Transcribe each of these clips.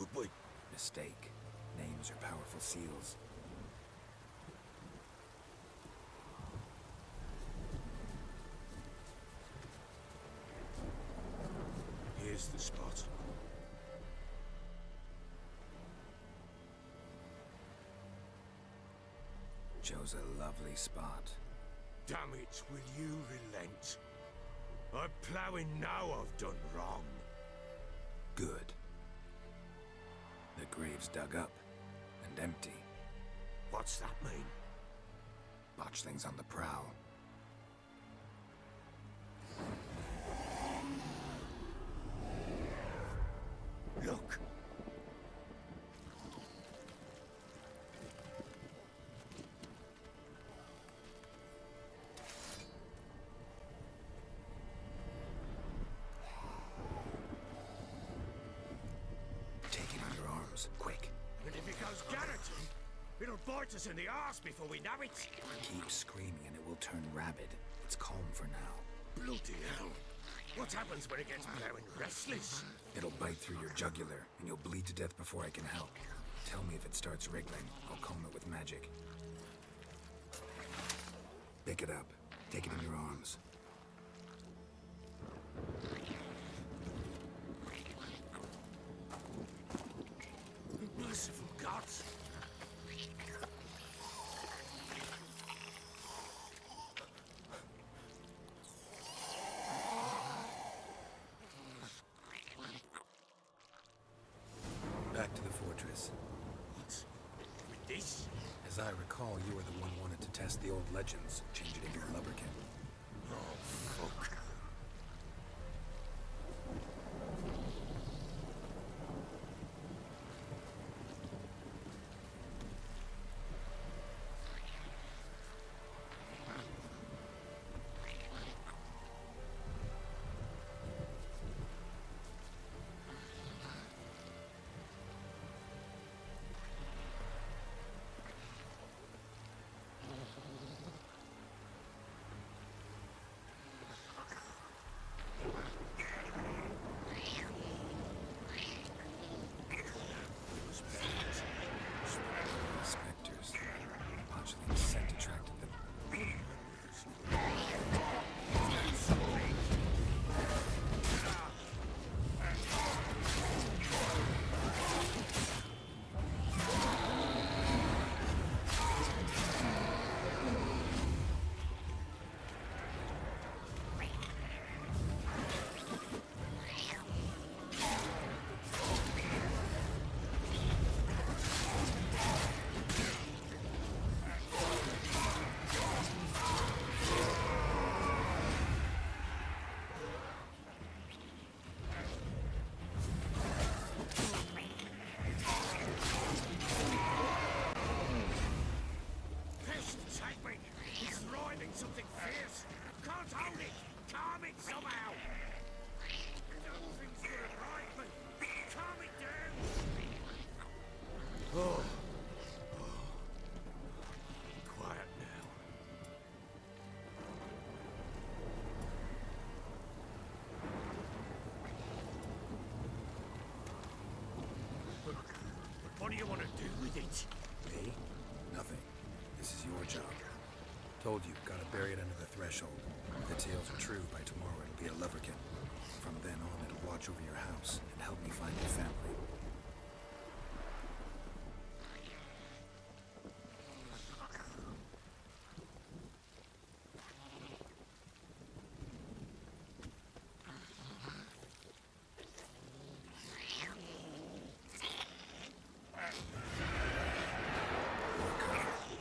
could we? Mistake. Names are powerful seals. Here's the spot. Chose a lovely spot. Damn it, will you relent? I'm ploughing now I've done wrong. Good. The grave's dug up and empty. What's that mean? Botchling's on the prowl. Look! Take it in your arms, quick. And if it goes garroting, it'll bite us in the arse before we know it. Keep screaming and it will turn rabid. It's calm for now. Bloody hell. What happens when it gets ploughing restless? It'll bite through your jugular, and you'll bleed to death before I can help. Tell me if it starts wriggling. I'll calm it with magic. Pick it up. Take it in your arms. Merciful gods! Back to the fortress. What? With this? As I recall, you were the one wanted to test the old legends, change it into a lubberkin. Oh, fuck. Spectres. Botchling's scent attracted them. It's writhing something fierce. Can't hold it. Calm it somehow. Nothing's gonna ride me. Calm it down. Oh. Quiet now. What do you want to do with it? Me? Nothing. This is your job. Told you, gotta bury it under the threshold. If the tales are true, by tomorrow it'll be a lubberkin. From then on, it'll watch over your house and help me find your family.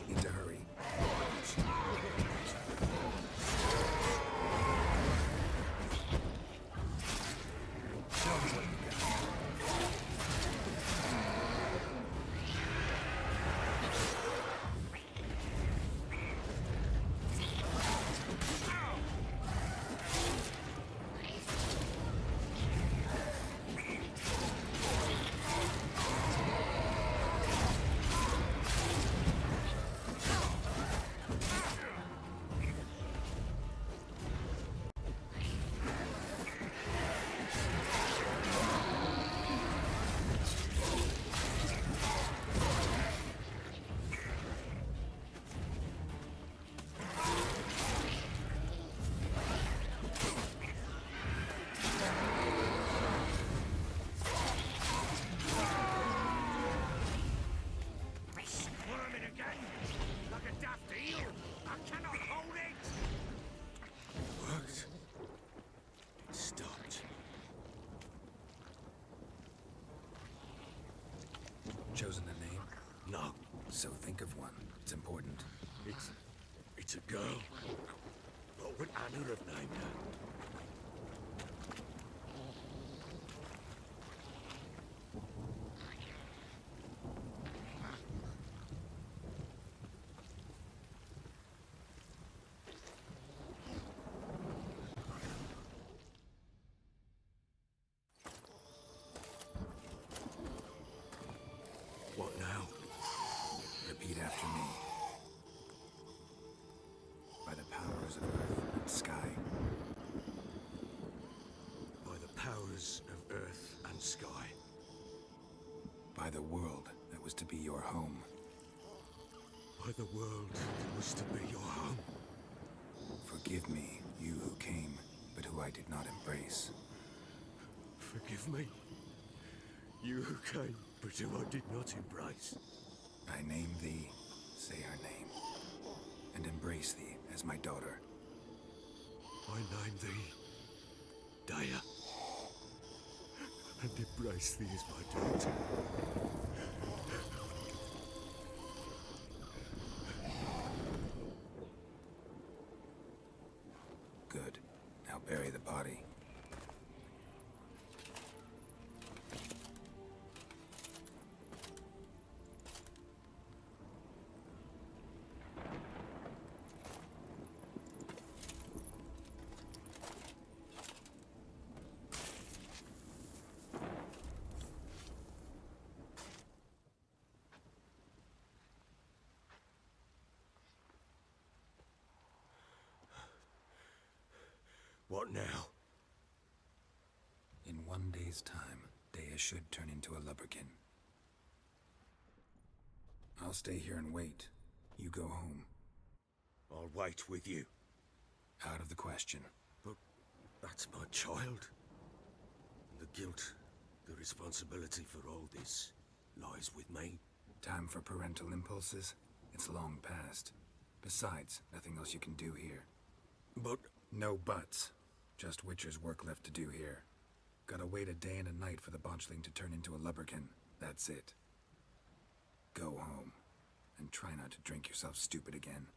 Need to hurry. Show me what you got. So think of one. It's important. It's a girl. What would Anna have named her? What now? Repeat after me. By the powers of earth and sky. By the powers of earth and sky. By the world that was to be your home. By the world that was to be your home. Forgive me, you who came, but who I did not embrace. Forgive me. You who came, but who I did not embrace. I name thee, say her name, and embrace thee as my daughter. I name thee Daya, and embrace thee as my daughter. Good. Now bury the body. What now? In 1 day's time, Dea should turn into a lubberkin. I'll stay here and wait. You go home. I'll wait with you. Out of the question. But that's my child. And the guilt, the responsibility for all this lies with me. Time for parental impulses? It's long past. Besides, nothing else you can do here. But No buts. Just Witcher's work left to do here. Gotta wait a day and a night for the botchling to turn into a lubberkin. That's it. Go home. And try not to drink yourself stupid again.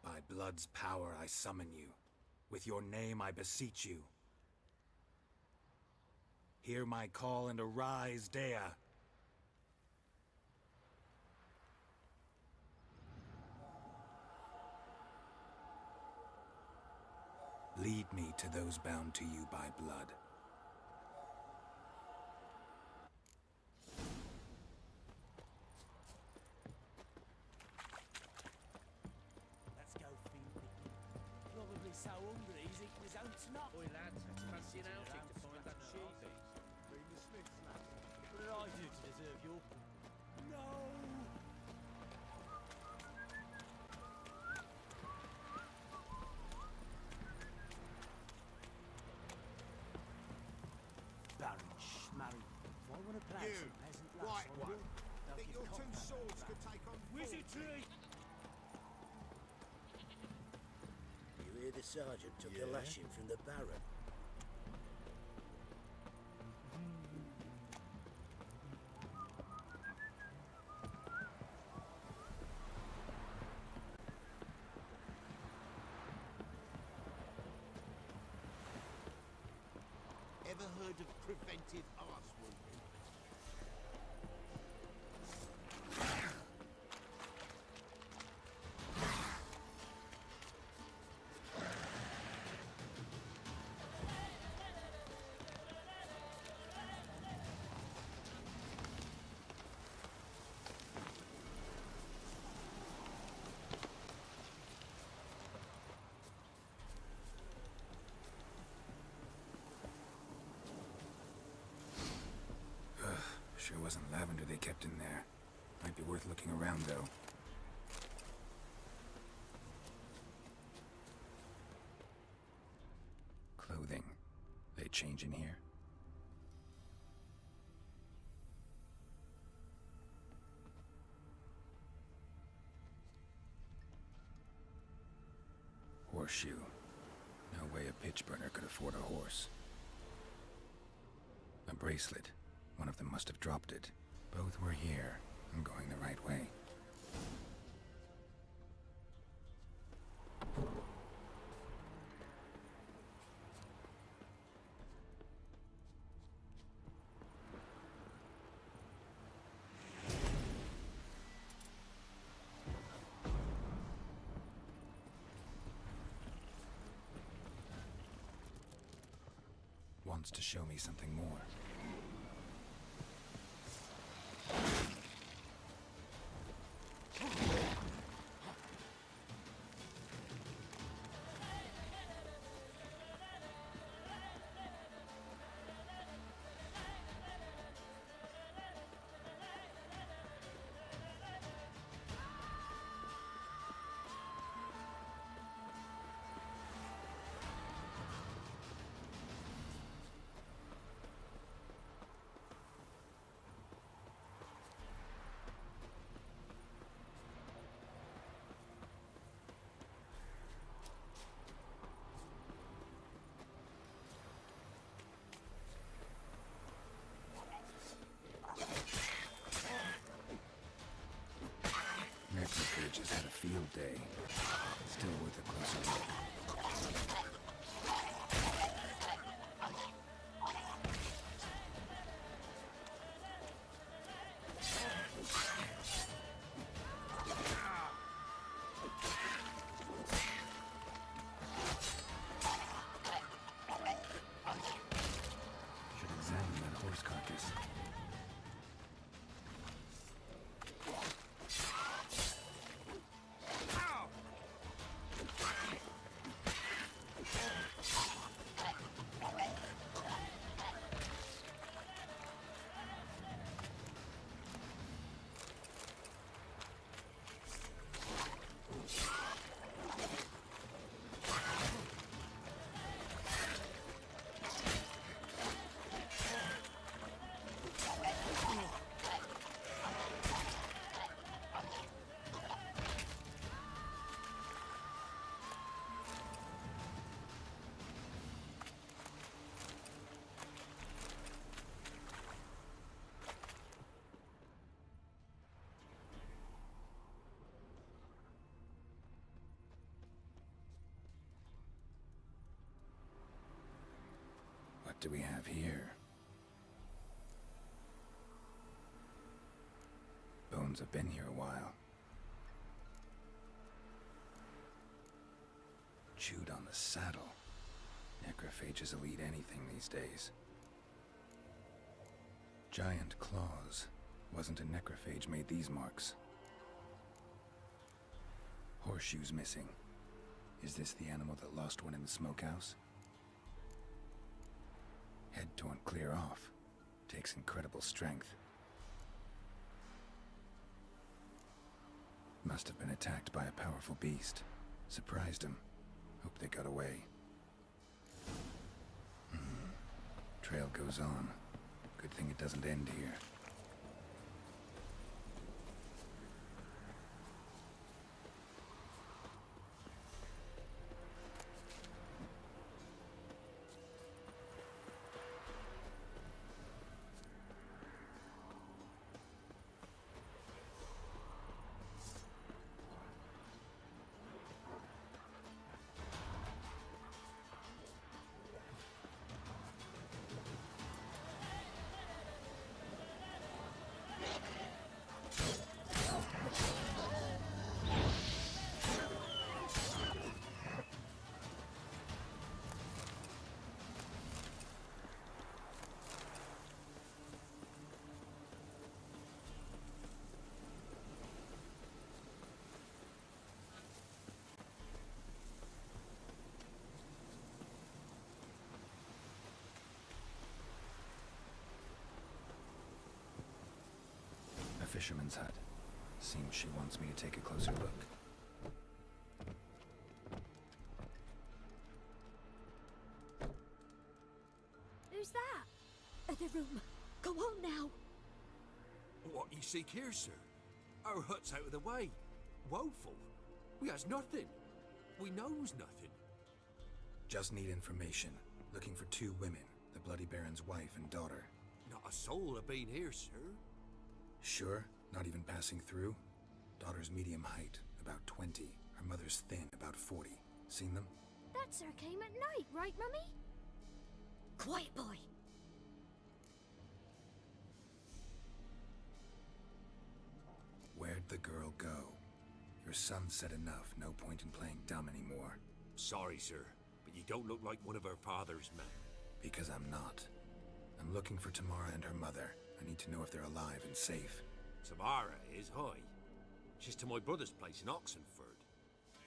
By blood's power I summon you. With your name I beseech you. Hear my call and arise, Dea. Lead me to those bound to you by blood. Let's go feed picking. Probably so hungry he's eating his own snot. Oi lads, fancy an outing to find that sheep. Bring the Smiths, lads. What did I do to deserve your... No! Baron Schmarry. If I want to play You, some peasant lads white on one, wood, they'll think give your cock two back swords back. could take on Wizardry! You hear the sergeant took a lashing from the Baron? Ever heard of preventive arse wounding? wasn't lavender they kept in there. Might be worth looking around, though. Clothing. They change in here? Horseshoe. No way a pitch burner could afford a horse. A bracelet. One of them must have dropped it. Both were here. I'm going the right way. Wants to show me something more. Necrophages just had a field day. Still worth a closer look. Should examine that horse carcass. What do we have here? Bones have been here a while. Chewed on the saddle. Necrophages will eat anything these days. Giant claws. Wasn't a necrophage made these marks. Horseshoes missing. Is this the animal that lost one in the smokehouse? Head torn clear off. Takes incredible strength. Must have been attacked by a powerful beast. Surprised him. Hope they got away. Trail goes on. Good thing it doesn't end here. fisherman's hut. Seems she wants me to take a closer look. Who's that? Other room. Go on now. What you seek here, sir? Our hut's out of the way. Woeful. We has nothing. We knows nothing. Just need information. Looking for 2 women, the Bloody Baron's wife and daughter. Not a soul have been here, sir. Sure? Not even passing through? Daughter's medium height, about 20. Her mother's thin, about 40. Seen them? That sir came at night, right, Mummy? Quiet, boy. Where'd the girl go? Your son said enough, no point in playing dumb anymore. Sorry, sir, but you don't look like one of our father's men. Because I'm not. I'm looking for Tamara and her mother. I need to know if they're alive and safe. Tamara is high. She's to my brother's place in Oxenford.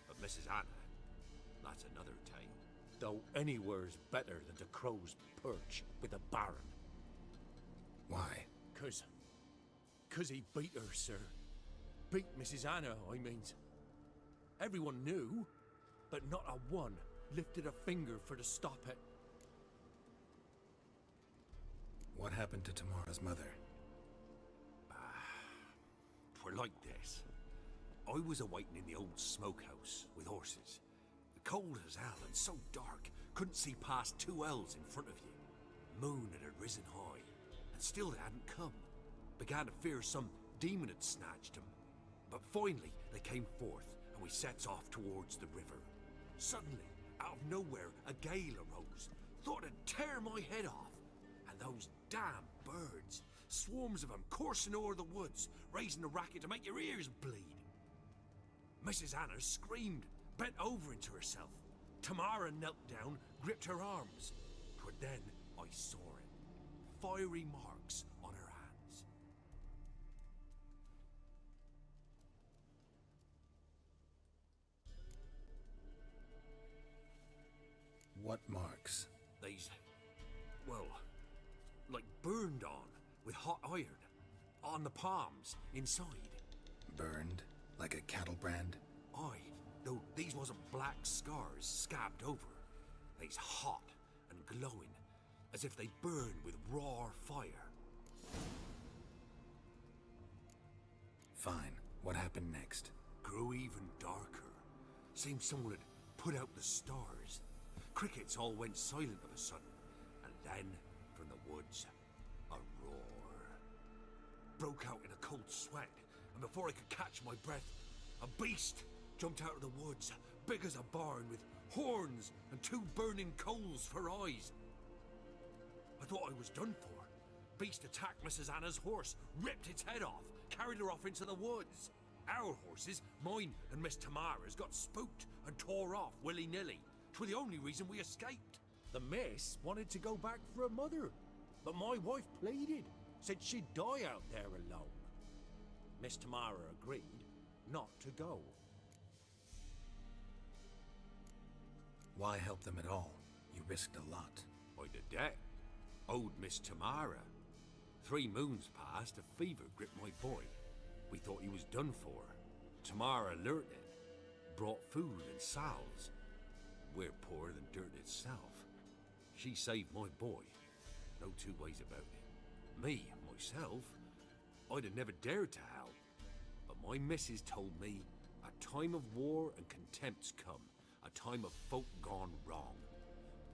But Mrs. Anna, that's another tale. Though anywhere's better than the Crow's Perch with the Baron. Why? Cause he beat her, sir. Beat Mrs. Anna, I means. Everyone knew, but not a one lifted a finger for to stop it. What happened to Tamara's mother? Twere like this. I was awaiting in the old smokehouse with horses. Cold as hell and so dark, couldn't see past 2 ells in front of you. Moon had risen high, and still they hadn't come. Began to fear some demon had snatched them. But finally they came forth, and we sets off towards the river. Suddenly, out of nowhere, a gale arose. Thought it'd tear my head off. And those damn birds, swarms of them coursing o'er the woods, raising a racket to make your ears bleed. Mrs. Anna screamed, bent over into herself. Tamara knelt down, gripped her arms. 'Twere then I saw it. Fiery marks on her hands. What marks? These, well, like burned on with hot iron. On the palms, inside. Burned? Like a cattle brand? Aye, though these wasn't black scars scabbed over. They's hot and glowing, as if they burn with raw fire. Fine. What happened next? Grew even darker. Seemed someone had put out the stars. Crickets all went silent of a sudden, and then, from the woods, a roar. Broke out in a cold sweat, and before I could catch my breath, a beast jumped out of the woods, big as a barn, with horns and 2 burning coals for eyes. I thought I was done for. Beast attacked Mrs. Anna's horse, ripped its head off, carried her off into the woods. Our horses, mine and Miss Tamara's, got spooked and tore off willy-nilly. 'Twere the only reason we escaped. The miss wanted to go back for her mother, but my wife pleaded, said she'd die out there alone. Miss Tamara agreed not to go. Why help them at all? You risked a lot. I'd a debt. Owed Miss Tamara. 3 moons passed, a fever gripped my boy. We thought he was done for. Tamara learnt it. Brought food and salves. We're poorer than dirt itself. She saved my boy. No 2 ways about it. Me, myself, I'd have never dared to help. But my missus told me a time of war and contempt's come. A time of folk gone wrong.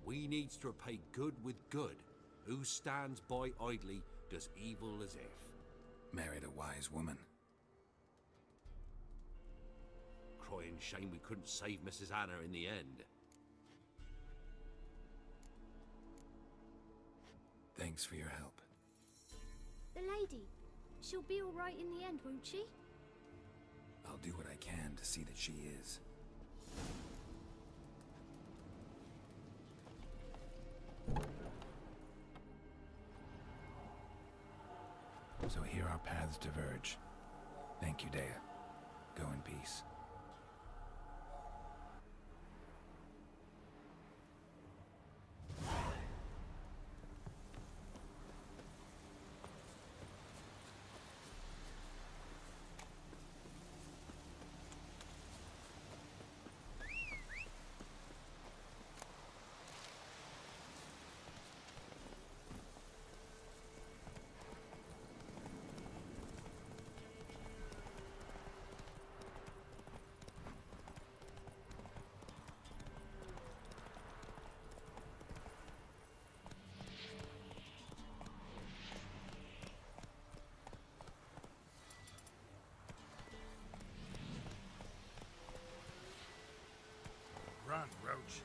We needs to repay good with good. Who stands by idly does evil as if. Married a wise woman. Crying shame we couldn't save Mrs. Anna in the end. Thanks for your help. The lady. She'll be all right in the end, won't she? I'll do what I can to see that she is. So here our paths diverge. Thank you, Dea. Go in peace. watch.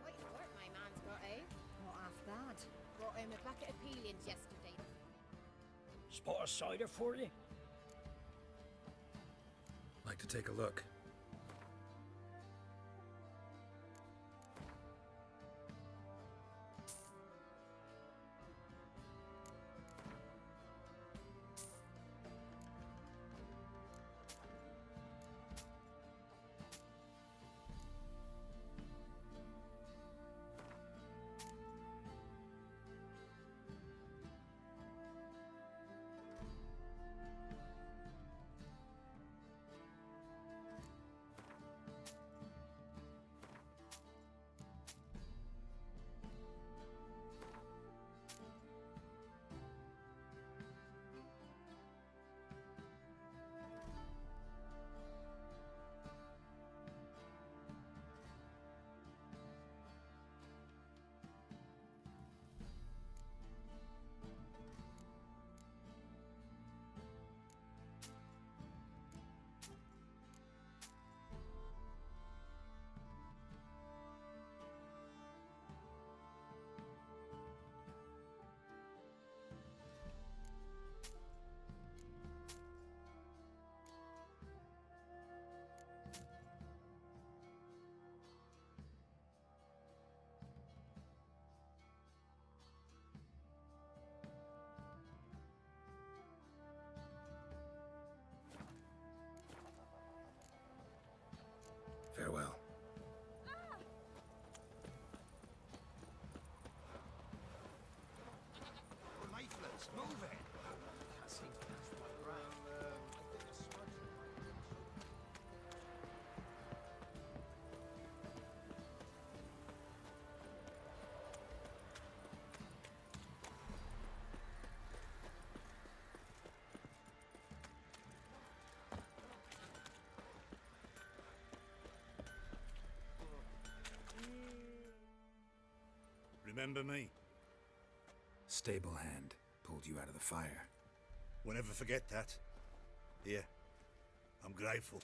Quite the work my man's got, eh? Not half bad. Brought him a bucket of peelings yesterday. Spot a cider for you? Like to take a look. Farewell. Leaflets, move it! Can't seem to catch my ground. I think the smudge Remember me? Stable hand pulled you out of the fire. We'll never forget that. Here, I'm grateful.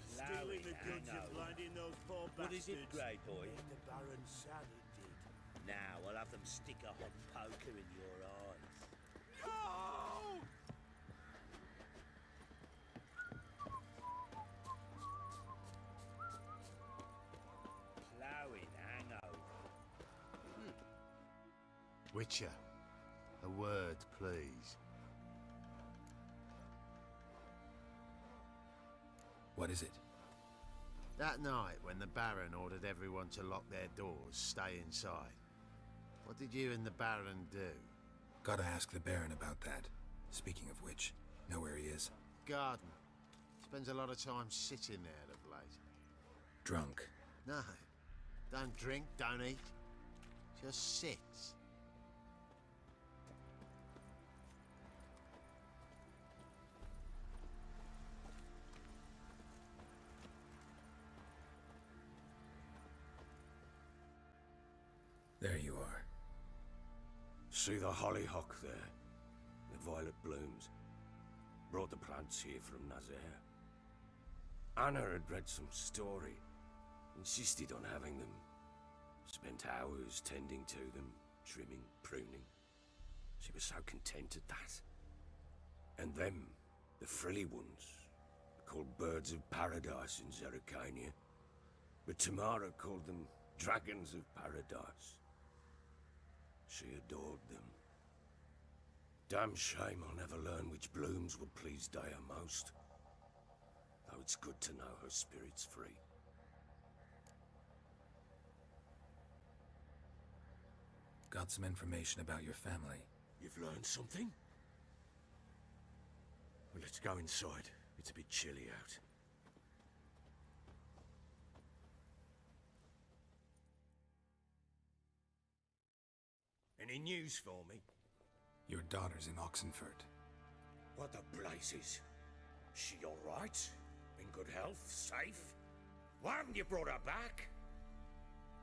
Stealing the goods and blinding those poor What is it, bastards. Grey Boy? The Baron Sally did. Now I'll have them stick a hot poker in your eyes. No! Ploughing hangover. Witcher, a word, please. What is it? That night, when the Baron ordered everyone to lock their doors, stay inside, what did you and the Baron do? Gotta ask the Baron about that. Speaking of which, know where he is? Garden. Spends a lot of time sitting there of late. Drunk. No. Don't drink, don't eat. Just sits. There you are. See the hollyhock there? The violet blooms. Brought the plants here from Nazaire. Anna had read some story. Insisted on having them. Spent hours tending to them, trimming, pruning. She was so content at that. And them, the frilly ones, called birds of paradise in Zerrikania. But Tamara called them dragons of paradise. She adored them. Damn shame I'll never learn which blooms would please Dea most. Though it's good to know her spirit's free. Got some information about your family. You've learned something? Well, let's go inside. It's a bit chilly out. Any news for me? Your daughter's in Oxenfurt. What the blazes? She all right? In good health? Safe? Why haven't you brought her back?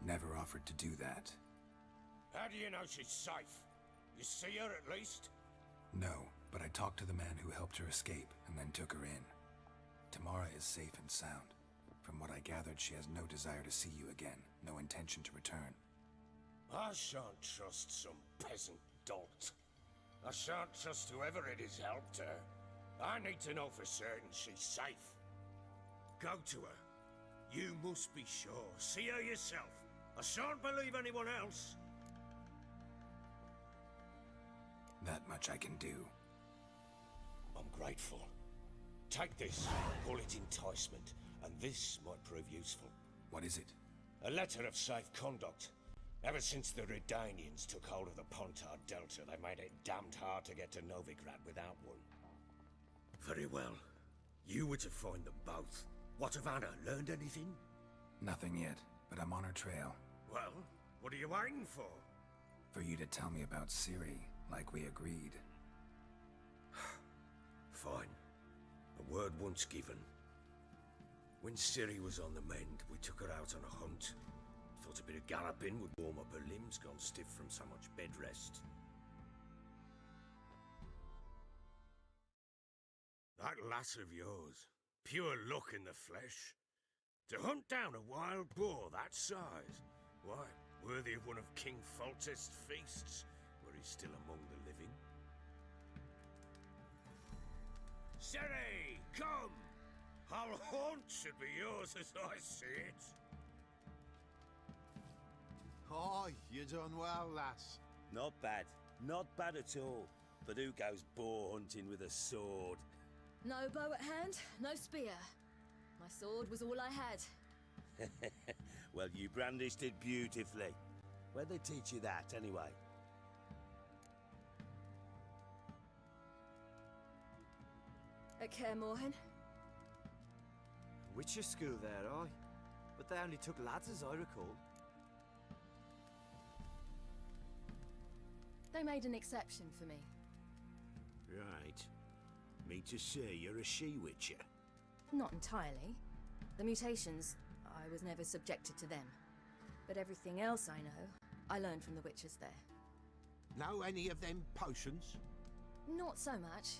Never offered to do that. How do you know she's safe? You see her at least? No, but I talked to the man who helped her escape and then took her in. Tamara is safe and sound. From what I gathered, she has no desire to see you again, no intention to return. I shan't trust some peasant dolt. I shan't trust whoever it is helped her. I need to know for certain she's safe. Go to her. You must be sure. See her yourself. I shan't believe anyone else. That much I can do. I'm grateful. Take this, call it enticement, and this might prove useful. What is it? A letter of safe conduct. Ever since the Redanians took hold of the Pontard Delta, they made it damned hard to get to Novigrad without one. Very well. You were to find them both. What of Anna? Learned anything? Nothing yet, but I'm on her trail. Well, what are you waiting for? For you to tell me about Ciri, like we agreed. Fine. A word once given. When Ciri was on the mend, we took her out on a hunt. Thought a bit of galloping would warm up her limbs, gone stiff from so much bed rest. That lass of yours, pure luck in the flesh. To hunt down a wild boar that size, why, worthy of one of King Foltest's feasts, were he still among the living. Ciri, come! Our haunt should be yours as I see it. Oh, you done well, lass. Not bad. Not bad at all. But who goes boar hunting with a sword? No bow at hand, no spear. My sword was all I had. Well, you brandished it beautifully. Where'd they teach you that, anyway? At Kaer Morhen. Witcher school there, aye. But they only took lads, as I recall. They made an exception for me. Right. Mean to say you're a she-witcher? Not entirely. The mutations, I was never subjected to them. But everything else I know, I learned from the witches there. Know any of them potions? Not so much.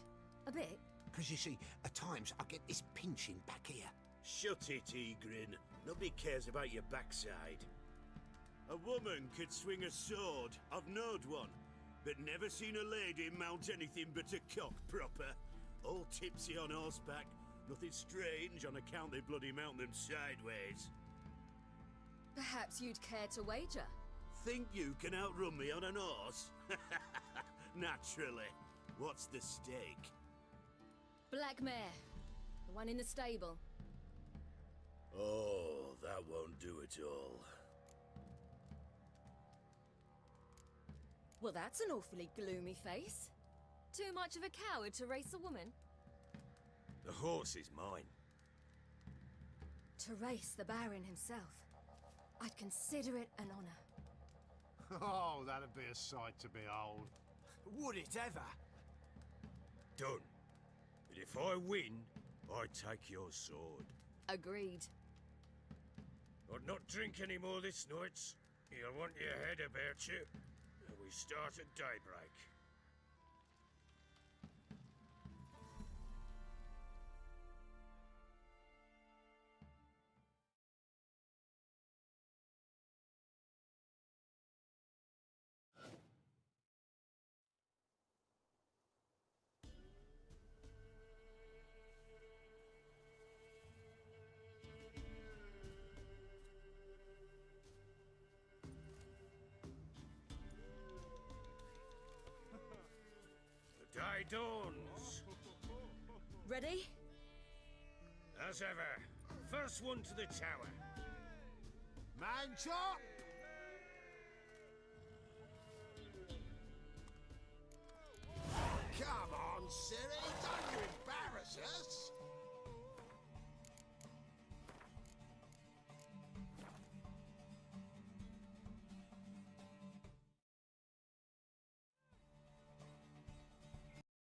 A bit. Because you see, at times I get this pinching back here. Shut it, Egrin. Nobody cares about your backside. A woman could swing a sword. I've knowed one. But never seen a lady mount anything but a cock proper. All tipsy on horseback. Nothing strange on account they bloody mount them sideways. Perhaps you'd care to wager? Think you can outrun me on an horse? Naturally. What's the stake? Black mare. The one in the stable. Oh, that won't do it all. Well, that's an awfully gloomy face. Too much of a coward to race a woman? The horse is mine. To race the Baron himself. I'd consider it an honor. Oh, that'd be a sight to behold. Would it ever? Done. But if I win, I take your sword. Agreed. I'd not drink any more this night. You'll want your head about you. We start at daybreak. The day dawns. Ready? As ever, first one to the tower. Man chop! Come